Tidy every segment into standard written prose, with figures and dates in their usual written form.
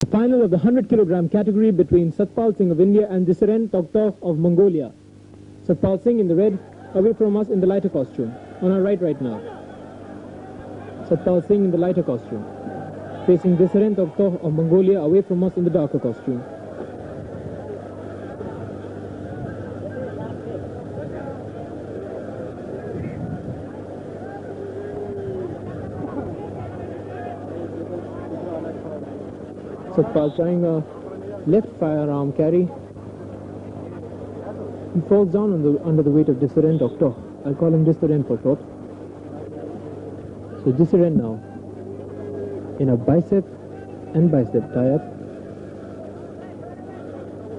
The final of the 100-kilogram category between Satpal Singh of India and Disiren Toktok of Mongolia. Satpal Singh in the red, away from us in the lighter costume. On our right now. Satpal Singh in the lighter costume. Facing Disiren Toktok of Mongolia, away from us in the darker costume. Satpal trying a left firearm carry. He falls down under the weight of Disiren Toktok. I'll call him Disiren for short. So Disiren now in a bicep and bicep tie-up.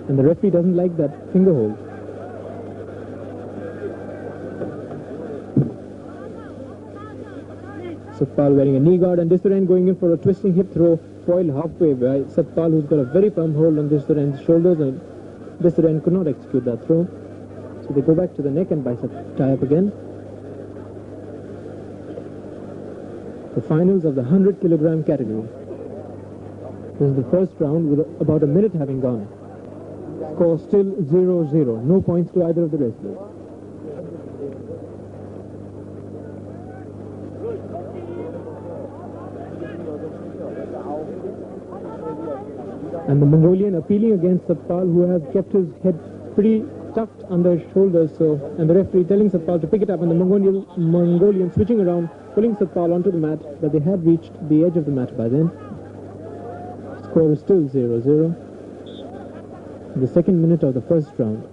And the referee doesn't like that finger hold. Satpal wearing a knee guard and Disiren going in for a twisting hip throw, foiled halfway by Satpal, who's got a very firm hold on Disiren's shoulders, and Disiren could not execute that throw. So they go back to the neck and bicep tie-up again. The finals of the 100-kilogram category. This is the first round with about a minute having gone. Score still 0-0. No points to either of the wrestlers. And the Mongolian appealing against Satpal, who has kept his head pretty tucked under his shoulders, and the referee telling Satpal to pick it up, and the Mongolian switching around, pulling Satpal onto the mat, but they had reached the edge of the mat by then. Score is still 0-0. The second minute of the first round.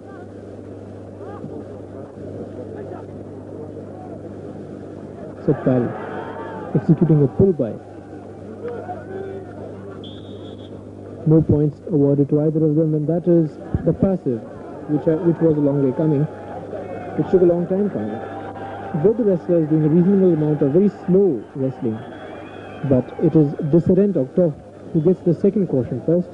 Satpal executing a pull by. No points awarded to either of them, and that is the passive, which was a long way coming. It took a long time coming. Both the wrestlers doing a reasonable amount of very slow wrestling, but it is Disiren Toktok who gets the second caution first.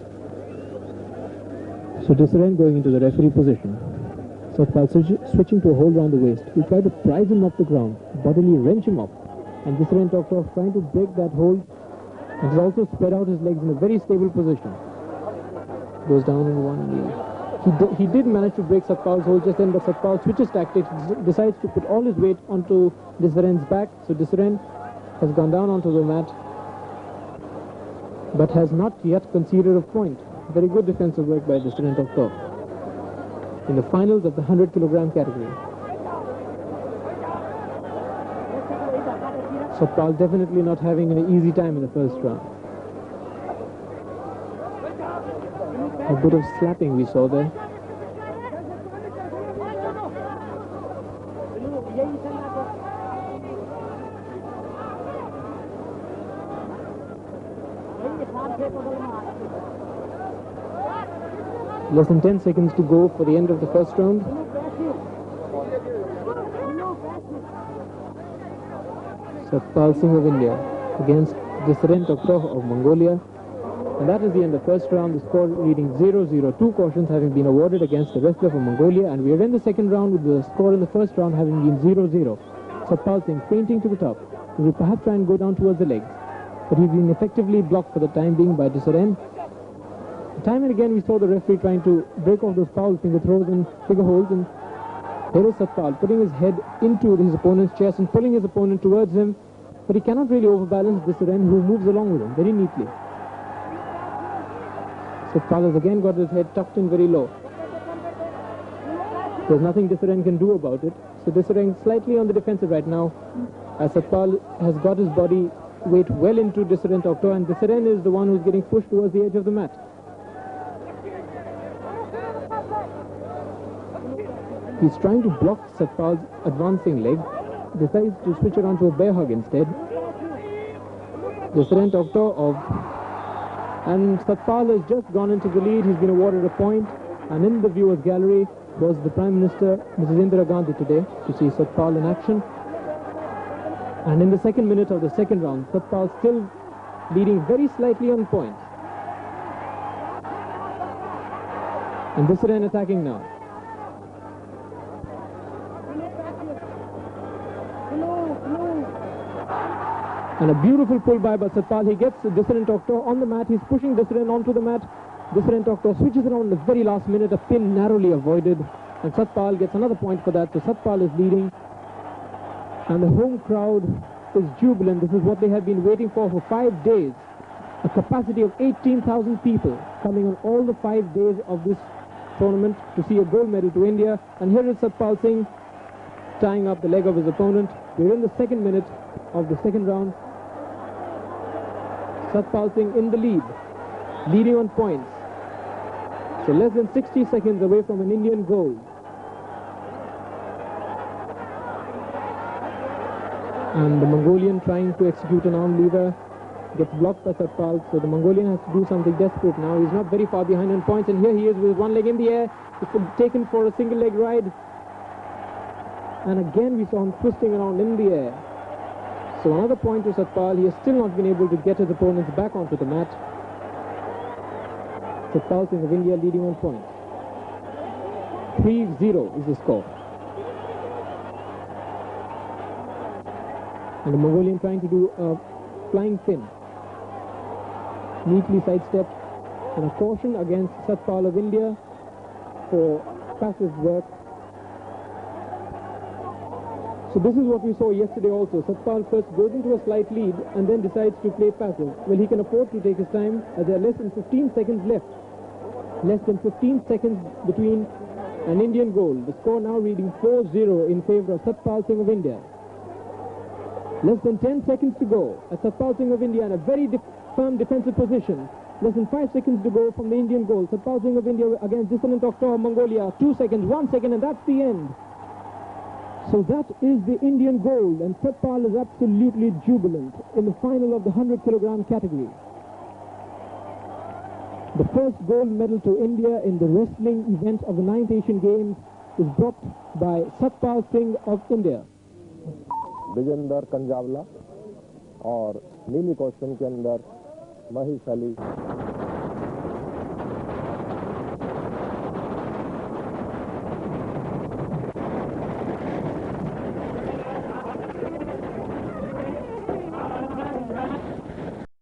So Disiren going into the referee position. Satpal switching to a hold round the waist. He tried to prise him off the ground, bodily wrench him up, and Disiren Toktok trying to break that hold, and has also spread out his legs in a very stable position. Goes down on one knee. He did manage to break Satpal's hold just then, but Satpal switches tactics, decides to put all his weight onto Disiren's back. So Disiren has gone down onto the mat, but has not yet conceded a point. Very good defensive work by Disiren Toktok in the finals of the 100-kilogram category. Satpal definitely not having an easy time in the first round. A bit of slapping we saw there. Less than 10 seconds to go for the end of the first round. Satpal Singh of India against Disiren Toktok of Mongolia. And that is the end of the first round. The score reading 0-0. Two cautions having been awarded against the wrestler from Mongolia. And we are in the second round with the score in the first round having been 0-0. Satpal Singh feinting to the top. He will perhaps try and go down towards the legs, but he's been effectively blocked for the time being by Disiren. Time and again we saw the referee trying to break off those foul finger throws and figure holds, and here is Satpal putting his head into his opponent's chest and pulling his opponent towards him, but he cannot really overbalance Disiren, who moves along with him very neatly. Satpal has again got his head tucked in very low. There's nothing Disiren can do about it, so Disiren slightly on the defensive right now, as Satpal has got his body weight well into Disiren Toktok, and Disiren is the one who's getting pushed towards the edge of the mat. He's trying to block Satpal's advancing leg, decides to switch it onto a bear hug instead. Disiren Toktok and Satpal has just gone into the lead. He's been awarded a point, and in the viewers gallery was the Prime Minister, Mrs. Indira Gandhi, today to see Satpal in action. And in the second minute of the second round, Satpal still leading very slightly on points. And Disiren attacking now. And a beautiful pull by Satpal. He gets Dissident Doctor on the mat. He's pushing Dissident onto the mat. Dissident Doctor switches around the very last minute. A pin narrowly avoided. And Satpal gets another point for that. So Satpal is leading. And the home crowd is jubilant. This is what they have been waiting for 5 days. A capacity of 18,000 people coming on all the 5 days of this tournament to see a gold medal to India. And here is Satpal Singh tying up the leg of his opponent. We're in the second minute of the second round. Satpal Singh in the lead, leading on points. So less than 60 seconds away from an Indian gold. And the Mongolian trying to execute an arm lever gets blocked by Satpal, so the Mongolian has to do something desperate now. He's not very far behind on points, and here he is with one leg in the air. He's taken for a single leg ride. And again we saw him twisting around in the air. So another point to Satpal. He has still not been able to get his opponents back onto the mat. Satpal Singh of India leading on points. 3-0 is the score. And the Mongolian trying to do a flying pin. Neatly sidestepped. And a caution against Satpal of India for passive work. So this is what we saw yesterday also. Satpal first goes into a slight lead and then decides to play passive. Well, he can afford to take his time as there are less than 15 seconds left. Less than 15 seconds between an Indian goal. The score now reading 4-0 in favor of Satpal Singh of India. Less than 10 seconds to go. Satpal Singh of India in a very firm defensive position. Less than 5 seconds to go from the Indian goal. Satpal Singh of India against Dissident Doctor of Mongolia. 2 seconds, 1 second, and that's the end. So that is the Indian gold, and Satpal is absolutely jubilant in the final of the 100-kilogram category. The first gold medal to India in the wrestling event of the 9th Asian Games is brought by Satpal Singh of India. Vijender कंजावला और नीली कौशन के अंदर महेश अली